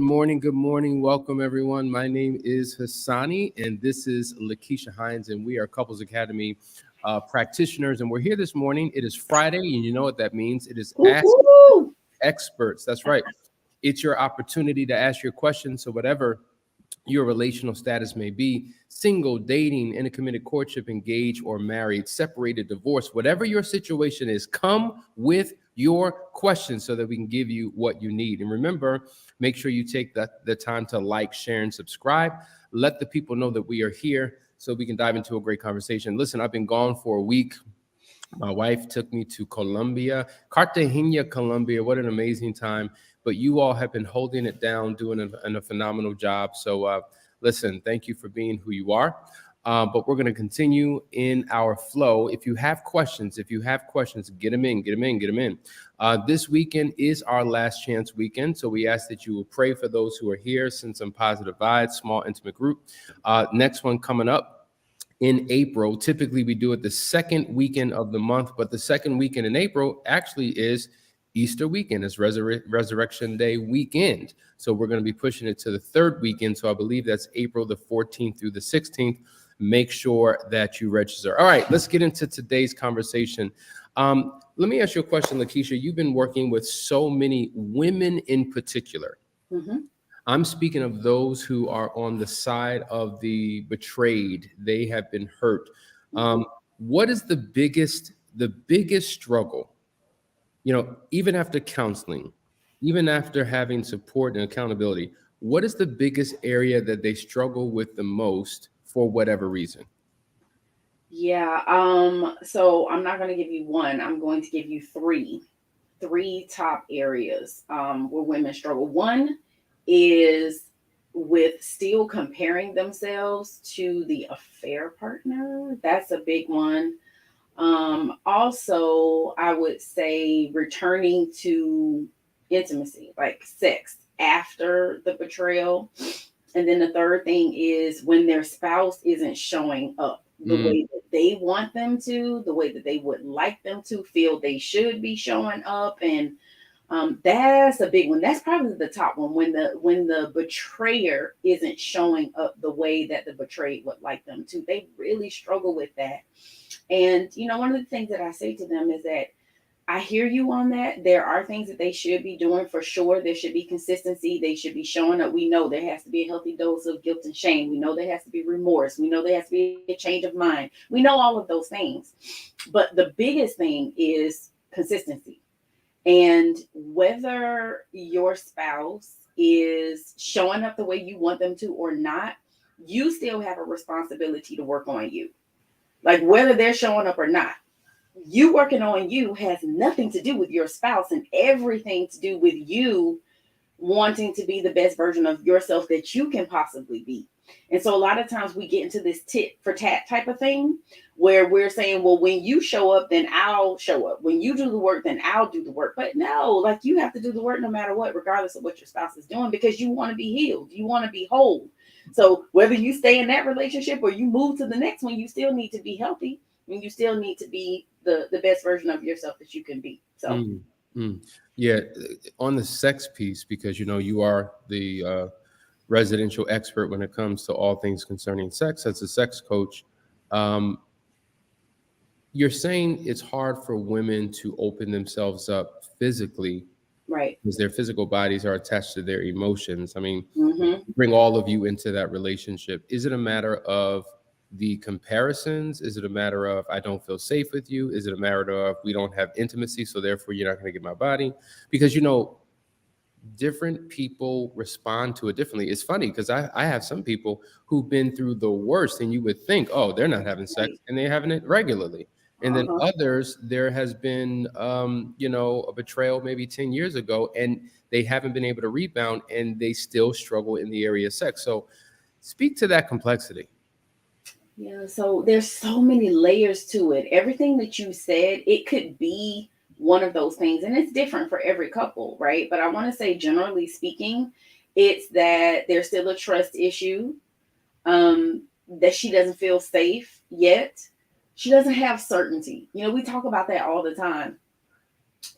morning. Good morning. Welcome, everyone. My name is Hassani, and this is Lakeisha Hines, and we are Couples Academy practitioners. And we're here this morning. It is Friday, and you know what that means. It is Ask Woo-hoo! Experts. That's right. It's your opportunity to ask your questions. So, whatever your relational status may be, single, dating, in a committed courtship, engaged or married, separated, divorced, whatever your situation is, come with your questions so that we can give you what you need. And remember, make sure you take the time to like, share, and subscribe. Let the people know that we are here so we can dive into a great conversation. Listen, I've been gone for a week. My wife took me to Colombia, Cartagena, Colombia. What an amazing time. But you all have been holding it down, doing a phenomenal job. So listen, thank you for being who you are. But we're going to continue in our flow. If you have questions, get them in. This weekend is our last chance weekend. So we ask that you will pray for those who are here, send some positive vibes, small, intimate group. Next one coming up in April. Typically, we do it the second weekend of the month, but the second weekend in April actually is Easter weekend. It's Resurrection Day weekend. So we're going to be pushing it to the third weekend. So I believe that's April the 14th through the 16th. Make sure that you register. All right, let's get into today's conversation. Let me ask you a question, Lakeisha. You've been working with so many women in particular. Mm-hmm. I'm speaking of those who are on the side of the betrayed. They have been hurt. What is the biggest struggle? You know, even after counseling, even after having support and accountability, what is the biggest area that they struggle with the most for whatever reason? Yeah. So I'm not going to give you one. I'm going to give you three top areas where women struggle. One is with still comparing themselves to the affair partner. That's a big one. Also, I would say returning to intimacy, like sex after the betrayal. And then the third thing is when their spouse isn't showing up the way that they want them to, the way that they would like them to feel they should be showing up. And that's a big one. That's probably the top one when the betrayer isn't showing up the way that the betrayed would like them to. They really struggle with that. And one of the things that I say to them is that I hear you on that. There are things that they should be doing for sure. There should be consistency. They should be showing up. We know there has to be a healthy dose of guilt and shame. We know there has to be remorse. We know there has to be a change of mind. We know all of those things. But the biggest thing is consistency. And whether your spouse is showing up the way you want them to or not, you still have a responsibility to work on you. Like whether they're showing up or not, you working on you has nothing to do with your spouse and everything to do with you wanting to be the best version of yourself that you can possibly be. And so a lot of times we get into this tit for tat type of thing where we're saying, well, when you show up, then I'll show up. When you do the work, then I'll do the work. But no, like you have to do the work no matter what, regardless of what your spouse is doing, because you want to be healed. You want to be whole. So whether you stay in that relationship or you move to the next one, you still need to be healthy and you still need to be the best version of yourself that you can be. So Yeah, on the sex piece, because you are the residential expert when it comes to all things concerning sex as a sex coach. Um, you're saying it's hard for women to open themselves up physically right. because their physical bodies are attached to their emotions. I mean, Mm-hmm. bring all of you into that relationship. Is it a matter of the comparisons? Is it a matter of I don't feel safe with you? Is it a matter of we don't have intimacy, so therefore you're not going to get my body? Because different people respond to it differently. It's funny because I have some people who've been through the worst, and you would think, oh, they're not having sex, Right. and they're having it regularly. And then Uh-huh. others, there has been, a betrayal maybe 10 years ago, and they haven't been able to rebound, and they still struggle in the area of sex. So speak to that complexity. Yeah, so there's so many layers to it. Everything that you said, it could be one of those things, and it's different for every couple, right? But I want to say, generally speaking, it's that there's still a trust issue, that she doesn't feel safe yet. She doesn't have certainty. We talk about that all the time,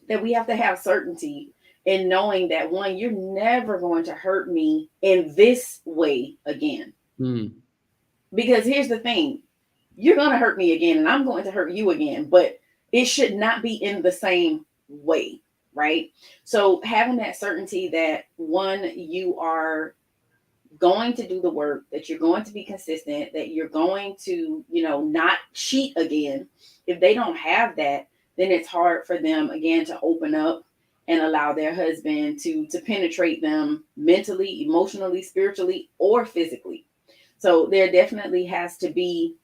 that we have to have certainty. and knowing that, one, you're never going to hurt me in this way again. Because here's the thing, you're going to hurt me again and I'm going to hurt you again, but it should not be in the same way, right? So having that certainty that, one, you are going to do the work, that you're going to be consistent, that you're going to, not cheat again. If they don't have that, then it's hard for them, again, to open up and allow their husband to penetrate them mentally, emotionally, spiritually, or physically. So there definitely has to be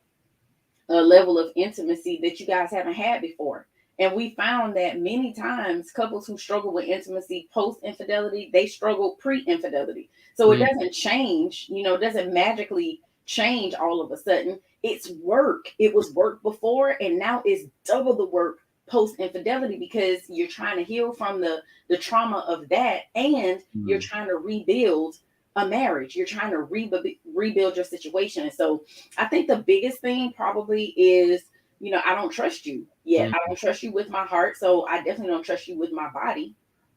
a level of intimacy that you guys haven't had before. And we found that many times couples who struggle with intimacy post-infidelity, they struggle pre-infidelity. So it doesn't change, it doesn't magically change all of a sudden. It's work. It was work before, and now it's double the work post-infidelity, because you're trying to heal from the trauma of that, and you're trying to rebuild a marriage. You're trying to rebuild your situation. And so I think the biggest thing probably is, I don't trust you yet. I don't trust you with my heart. So I definitely don't trust you with my body.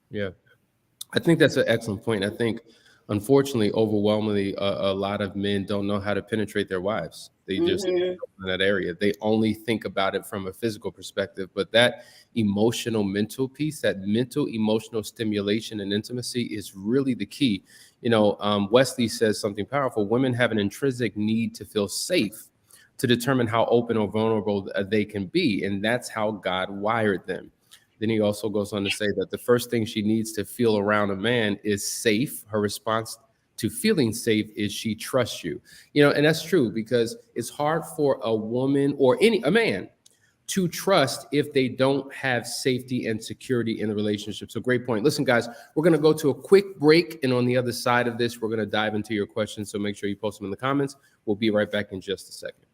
Yeah. I think that's an excellent point. I think, unfortunately, overwhelmingly, a lot of men don't know how to penetrate their wives. They just in that area. They only think about it from a physical perspective, but that emotional, mental piece, that mental, emotional stimulation and intimacy is really the key. Wesley says something powerful. Women have an intrinsic need to feel safe to determine how open or vulnerable they can be. And that's how God wired them. Then he also goes on to say that the first thing she needs to feel around a man is safe. Her response to feeling safe is she trusts you. And that's true, because it's hard for a woman or a man to trust if they don't have safety and security in the relationship. So great point. Listen, guys, we're going to go to a quick break. And on the other side of this, we're going to dive into your questions. So make sure you post them in the comments. We'll be right back in just a second.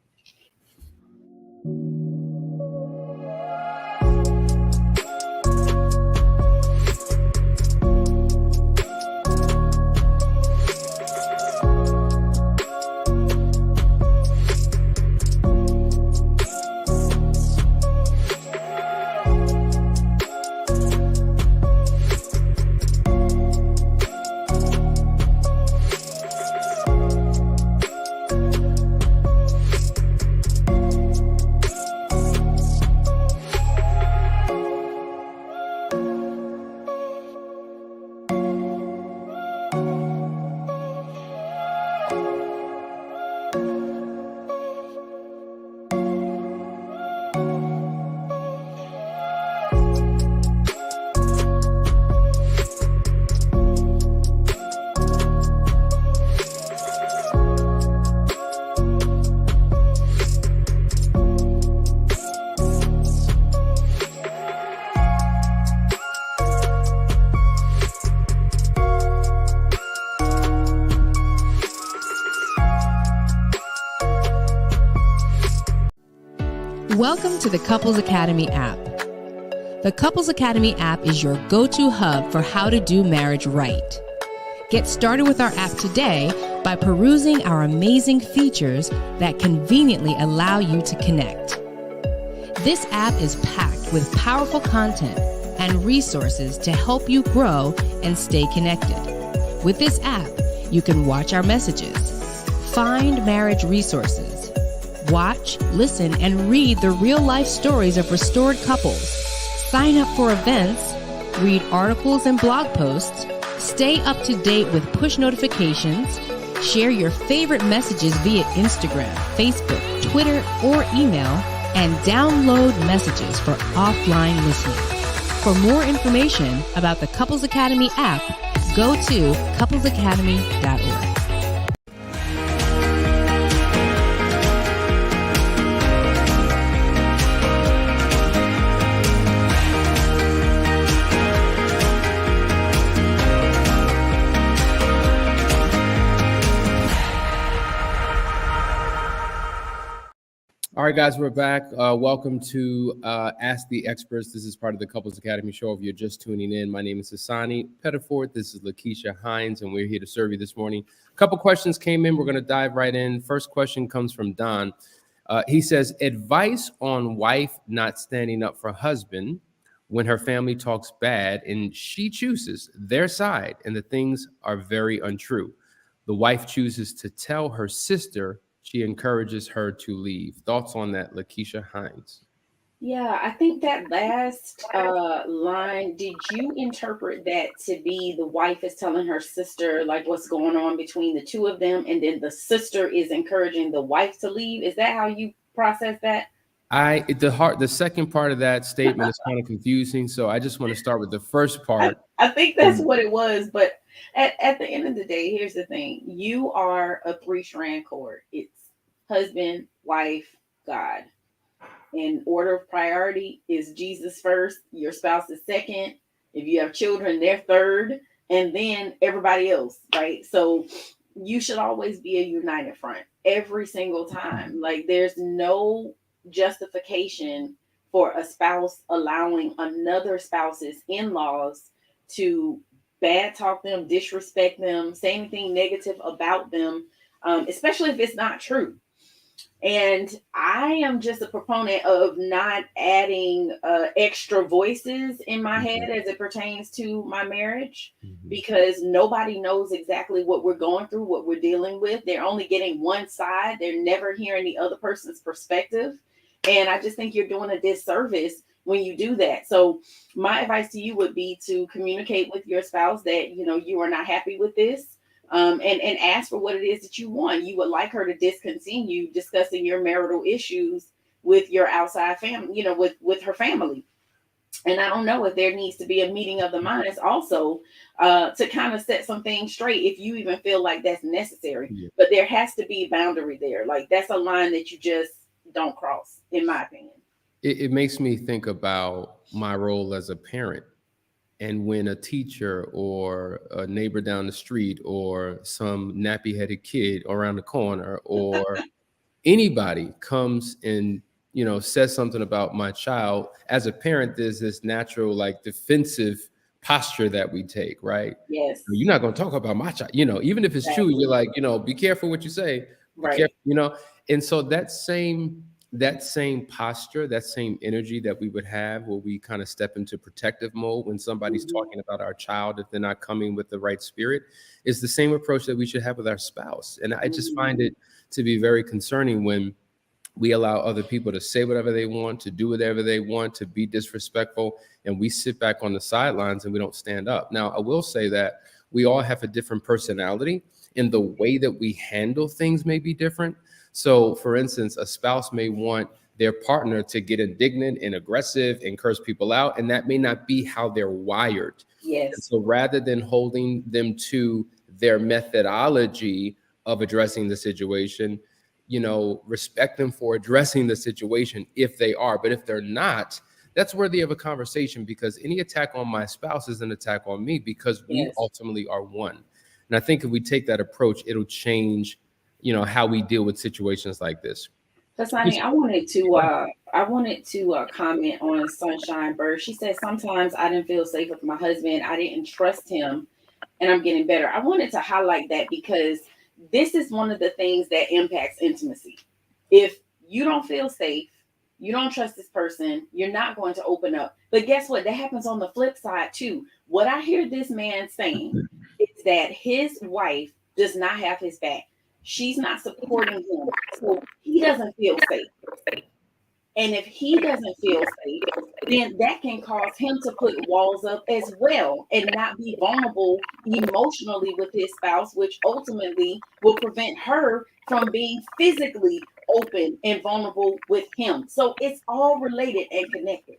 Welcome to the Couples Academy app. The Couples Academy app is your go-to hub for how to do marriage right. Get started with our app today by perusing our amazing features that conveniently allow you to connect. This app is packed with powerful content and resources to help you grow and stay connected. With this app, you can watch our messages, find marriage resources, watch, listen, and read the real-life stories of restored couples, sign up for events, read articles and blog posts, stay up to date with push notifications, share your favorite messages via Instagram, Facebook, Twitter, or email, and download messages for offline listening. For more information about the Couples Academy app, go to couplesacademy.org. All right, guys, we're back. Welcome to Ask the Experts. This is part of the Couples Academy show. If you're just tuning in, my name is Hassani Pettiford. This is Lakeisha Hines, and we're here to serve you this morning. A couple questions came in. We're going to dive right in. First question comes from Don. He says, advice on wife not standing up for husband when her family talks bad and she chooses their side and the things are very untrue. The wife chooses to tell her sister, she encourages her to leave. Thoughts on that, Lakeisha Hines? Yeah, I think that last line, did you interpret that to be the wife is telling her sister like what's going on between the two of them, and then the sister is encouraging the wife to leave? Is that how you process that? The second part of that statement is kind of confusing. So I just want to start with the first part. I think that's what it was. But at the end of the day, here's the thing. You are a three-strand cord. It's husband, wife, God. In order of priority is Jesus first, your spouse is second. If you have children, they're third, and then everybody else, right? So you should always be a united front every single time. Like there's no justification for a spouse allowing another spouse's in-laws to bad talk them, disrespect them, say anything negative about them, especially if it's not true. And I am just a proponent of not adding extra voices in my head as it pertains to my marriage, because nobody knows exactly what we're going through, what we're dealing with. They're only getting one side. They're never hearing the other person's perspective. And I just think you're doing a disservice when you do that. So my advice to you would be to communicate with your spouse that, you know, you are not happy with this. And ask for what it is that you want. You would like her to discontinue discussing your marital issues with your outside family, you know, with her family. And I don't know if there needs to be a meeting of the minds also to kind of set some things straight if you even feel like that's necessary. Yeah. But there has to be a boundary there. Like that's a line that you just don't cross, in my opinion. It makes me think about my role as a parent. And when a teacher or a neighbor down the street or some nappy-headed kid around the corner or anybody comes and, you know, says something about my child, as a parent, there's this natural, like, defensive posture that we take, right? Yes. You're not going to talk about my child, you know, even if it's true, you're like, you know, be careful what you say. Right. Careful, you know, and so that same posture, that same energy that we would have where we kind of step into protective mode when somebody's talking about our child, if they're not coming with the right spirit, is the same approach that we should have with our spouse. And I just find it to be very concerning when we allow other people to say whatever they want, to do whatever they want, to be disrespectful, and we sit back on the sidelines and we don't stand up. Now, I will say that we all have a different personality, and the way that we handle things may be different. So, for instance, a spouse may want their partner to get indignant and aggressive and curse people out, and that may not be how they're wired. Yes. And so rather than holding them to their methodology of addressing the situation, you know, respect them for addressing the situation if they are. But if they're not, that's worthy of a conversation, because any attack on my spouse is an attack on me, because we ultimately are one. And I think if we take that approach, it'll change, you know, how we deal with situations like this. Hassani, I wanted to comment on Sunshine Bird. She said, sometimes I didn't feel safe with my husband. I didn't trust him, and I'm getting better. I wanted to highlight that because this is one of the things that impacts intimacy. If you don't feel safe, you don't trust this person, you're not going to open up. But guess what? That happens on the flip side too. What I hear this man saying is that his wife does not have his back. She's not supporting him, so he doesn't feel safe. And if he doesn't feel safe, then that can cause him to put walls up as well and not be vulnerable emotionally with his spouse, which ultimately will prevent her from being physically open and vulnerable with him. So it's all related and connected.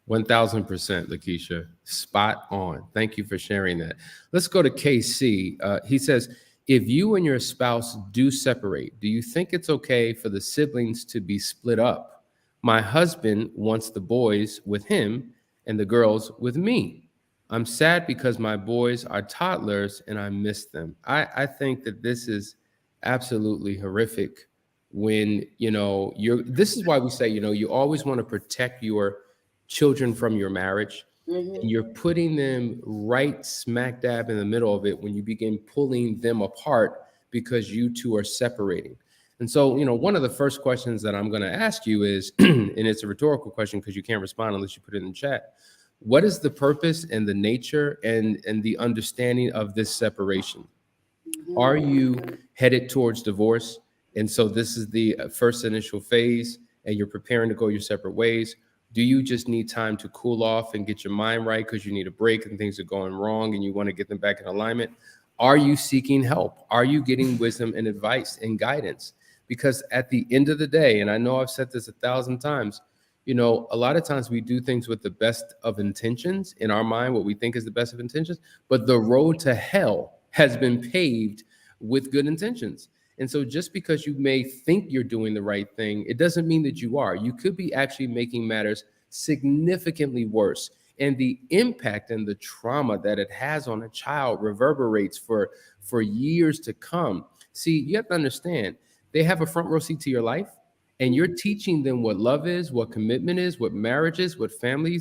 1000%, Lakeisha. Spot on. Thank you for sharing that. Let's go to KC. He says, if you and your spouse do separate, do you think it's okay for the siblings to be split up? My husband wants the boys with him and the girls with me. I'm sad because my boys are toddlers and I miss them. I think that this is absolutely horrific when, you know, this is why we say, you know, you always want to protect your children from your marriage. And you're putting them right smack dab in the middle of it when you begin pulling them apart because you two are separating. And so, one of the first questions that I'm going to ask you is, and it's a rhetorical question because you can't respond unless you put it in the chat. What is the purpose and the nature and the understanding of this separation? Are you headed towards divorce? And so this is the first initial phase and you're preparing to go your separate ways. Do you just need time to cool off and get your mind right because you need a break and things are going wrong and you want to get them back in alignment? Are you seeking help? Are you getting wisdom and advice and guidance? Because at the end of the day, and I know I've said this 1,000 times, a lot of times we do things with the best of intentions in our mind, what we think is the best of intentions, but the road to hell has been paved with good intentions. And so just because you may think you're doing the right thing, it doesn't mean that you are. You could be actually making matters significantly worse. And the impact and the trauma that it has on a child reverberates for years to come. See, you have to understand, they have a front row seat to your life, and you're teaching them what love is, what commitment is, what marriage is, what family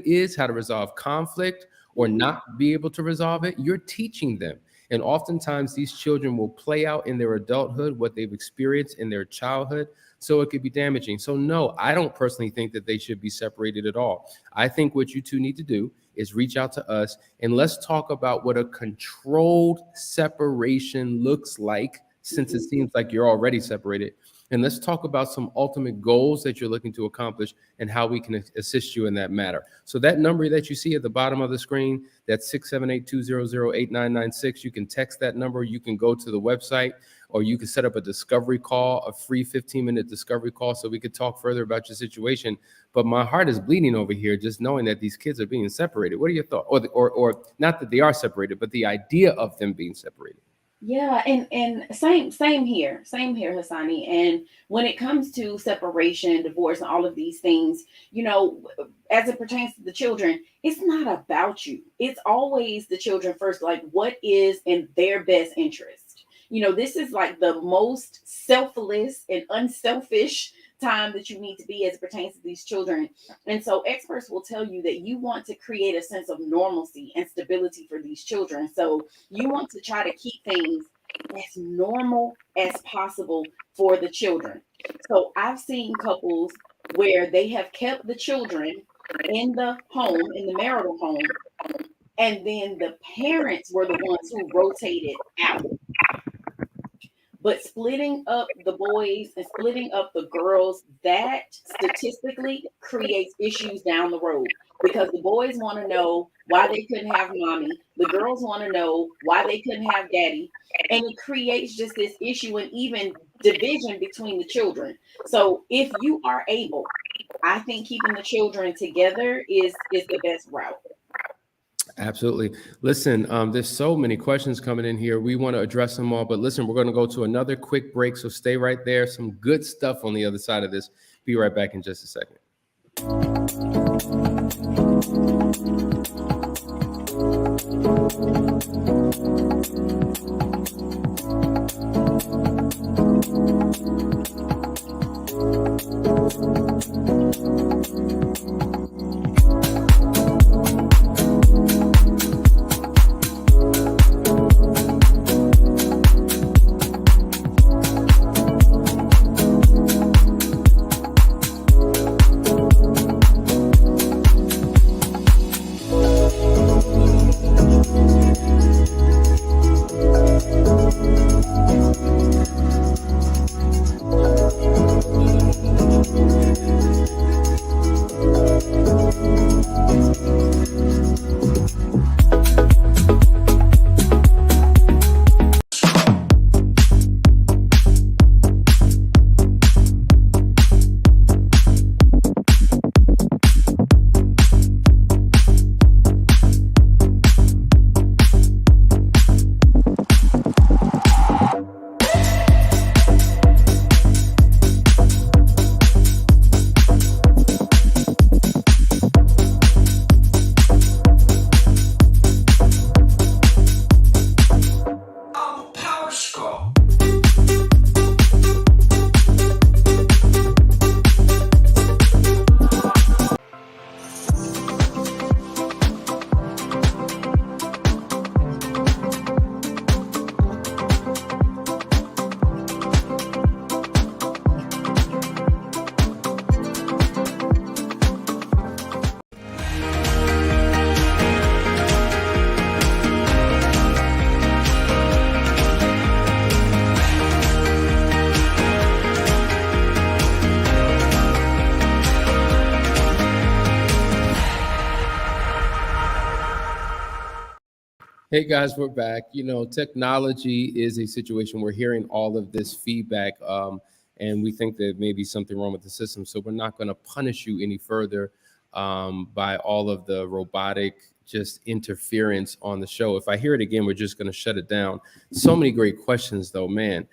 is, how to resolve conflict or not be able to resolve it. You're teaching them. And oftentimes these children will play out in their adulthood what they've experienced in their childhood. So it could be damaging. So no, I don't personally think that they should be separated at all. I think what you two need to do is reach out to us and let's talk about what a controlled separation looks like, since it seems like you're already separated. And let's talk about some ultimate goals that you're looking to accomplish and how we can assist you in that matter. So that number that you see at the bottom of the screen, that's 678-200-8996. You can text that number. You can go to the website, or you can set up a discovery call, a free 15-minute discovery call, so we could talk further about your situation. But my heart is bleeding over here just knowing that these kids are being separated. What are your thoughts? Or not that they are separated, but the idea of them being separated. Yeah, and same here, Hassani. And when it comes to separation, divorce, and all of these things, as it pertains to the children, it's not about you. It's always the children first, like what is in their best interest. This is like the most selfless and unselfish time that you need to be as it pertains to these children. And so experts will tell you that you want to create a sense of normalcy and stability for these children. So you want to try to keep things as normal as possible for the children. So I've seen couples where they have kept the children in the home, in the marital home, and then the parents were the ones who rotated out. But splitting up the boys and splitting up the girls, that statistically creates issues down the road, because the boys want to know why they couldn't have mommy. The girls want to know why they couldn't have daddy. And it creates just this issue and even division between the children. So if you are able, I think keeping the children together is the best route. Absolutely. Listen, there's so many questions coming in here. We want to address them all, but listen, we're going to go to another quick break. So stay right there. Some good stuff on the other side of this. Be right back in just a second. Hey guys, we're back. You know, technology is a situation. We're hearing all of this feedback, and we think that maybe something wrong with the system. So we're not going to punish you any further by all of the robotic just interference on the show. If I hear it again, we're just going to shut it down. So many great questions, though, man.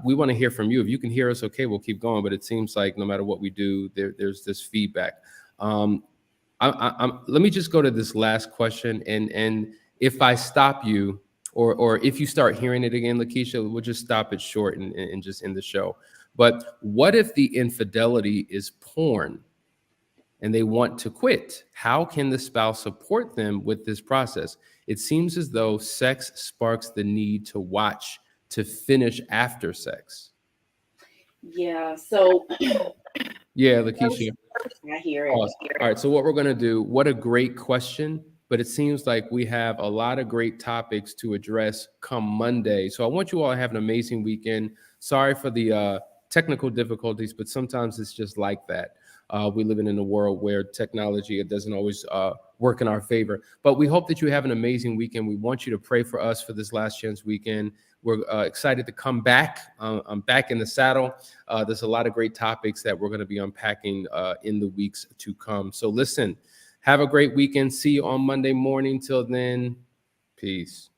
We want to hear from you. If you can hear us, okay, we'll keep going. But it seems like no matter what we do, there's this feedback. Let me just go to this last question, and if I stop you, or if you start hearing it again, Lakeisha, we'll just stop it short and just end the show. But what if the infidelity is porn and they want to quit? How can the spouse support them with this process? It seems as though sex sparks the need to watch to finish after sex. Yeah. So Yeah, Lakeisha. I hear it. All right. So what we're going to do, what a great question, but it seems like we have a lot of great topics to address come Monday. So I want you all to have an amazing weekend. Sorry for the technical difficulties, but sometimes it's just like that. We live in a world where technology, it doesn't always work in our favor. But we hope that you have an amazing weekend. We want you to pray for us for this Last Chance weekend. We're excited to come back. I'm back in the saddle. There's a lot of great topics that we're going to be unpacking in the weeks to come. So listen, have a great weekend. See you on Monday morning. Till then, peace.